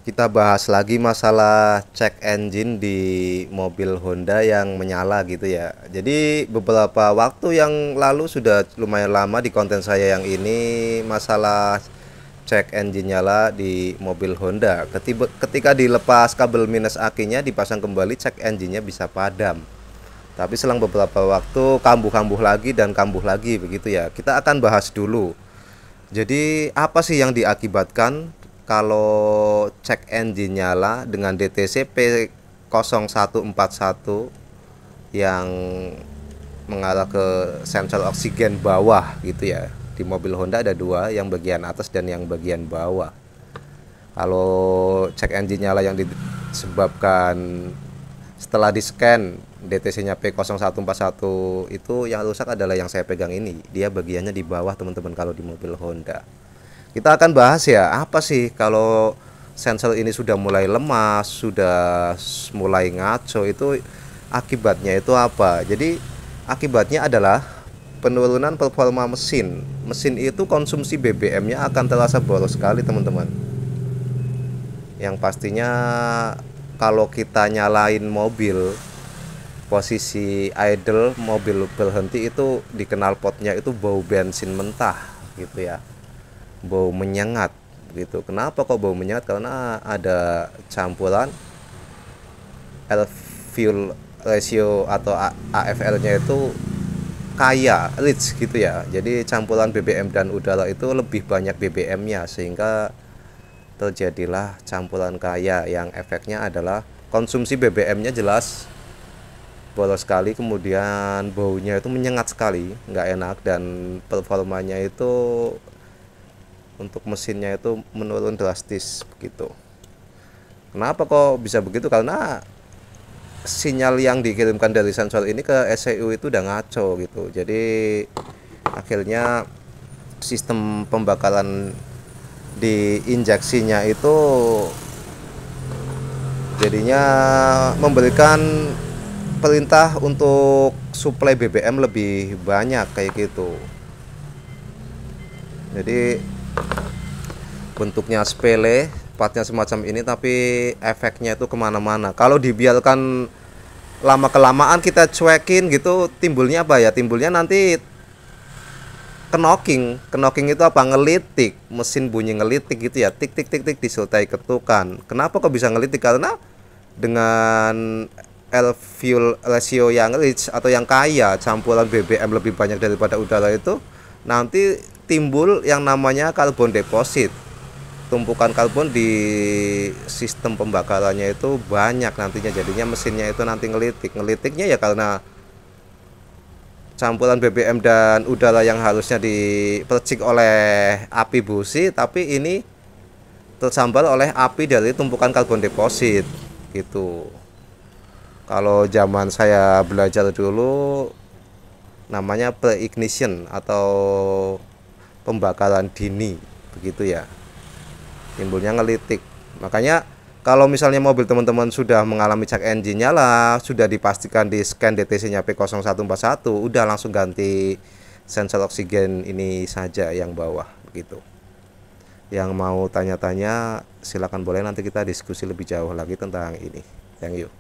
Kita bahas lagi masalah cek engine di mobil Honda yang menyala gitu ya. Jadi beberapa waktu yang lalu sudah lumayan lama di konten saya yang ini masalah cek engine nyala di mobil Honda. Ketika dilepas kabel minus akinya dipasang kembali, cek engine-nya bisa padam. Tapi selang beberapa waktu kambuh-kambuh lagi dan kambuh lagi begitu ya. Kita akan bahas dulu. Jadi apa sih yang diakibatkan kalau cek engine nyala dengan DTC P0141 yang mengarah ke sensor oksigen bawah gitu ya. Di mobil Honda ada dua, yang bagian atas dan yang bagian bawah. Kalau cek engine nyala yang disebabkan setelah di scan DTC-nya P0141 itu, yang rusak adalah yang saya pegang ini. Dia bagiannya di bawah teman-teman kalau di mobil Honda. Kita akan bahas ya, apa sih kalau sensor ini sudah mulai lemas, sudah mulai ngaco, itu akibatnya itu apa? Jadi akibatnya adalah penurunan performa mesin. Mesin itu konsumsi BBM-nya akan terasa boros sekali teman-teman. Yang pastinya kalau kita nyalain mobil posisi idle, mobil berhenti, itu di knalpotnya itu bau bensin mentah gitu ya, bau menyengat gitu. Kenapa kok bau menyengat? Karena ada campuran air fuel ratio atau AFR-nya itu kaya, rich gitu ya. Jadi campuran BBM dan udara itu lebih banyak BBM-nya, sehingga terjadilah campuran kaya yang efeknya adalah konsumsi BBM-nya jelas boros sekali, kemudian baunya itu menyengat sekali, nggak enak, dan performanya itu untuk mesinnya itu menurun drastis begitu. Kenapa kok bisa begitu? Karena sinyal yang dikirimkan dari sensor ini ke ECU itu udah ngaco gitu. Jadi akhirnya sistem pembakaran di injeksinya itu jadinya memberikan perintah untuk suplai BBM lebih banyak kayak gitu. Jadi bentuknya sepele, partnya semacam ini, tapi efeknya itu kemana-mana. Kalau dibiarkan lama kelamaan kita cuekin gitu, timbulnya apa ya? Timbulnya nanti knocking itu apa, ngelitik, mesin bunyi ngelitik gitu ya, tik tik tik tik, disertai ketukan. Kenapa kok bisa ngelitik? Karena dengan air fuel ratio yang rich atau yang kaya, campuran BBM lebih banyak daripada udara itu, nanti timbul yang namanya karbon deposit. Tumpukan karbon di sistem pembakarannya itu banyak nantinya, jadinya mesinnya itu nanti ngelitik. Ngelitiknya ya karena campuran BBM dan udara yang harusnya dipercik oleh api busi, tapi ini tersambar oleh api dari tumpukan karbon deposit gitu. Kalau zaman saya belajar dulu namanya pre-ignition atau pembakaran dini begitu ya, timbulnya ngelitik. Makanya kalau misalnya mobil teman-teman sudah mengalami cek engine nyala, sudah dipastikan di scan DTC-nya P0141, udah langsung ganti sensor oksigen ini saja yang bawah begitu. Yang mau tanya-tanya silakan, boleh, nanti kita diskusi lebih jauh lagi tentang ini. Thank you.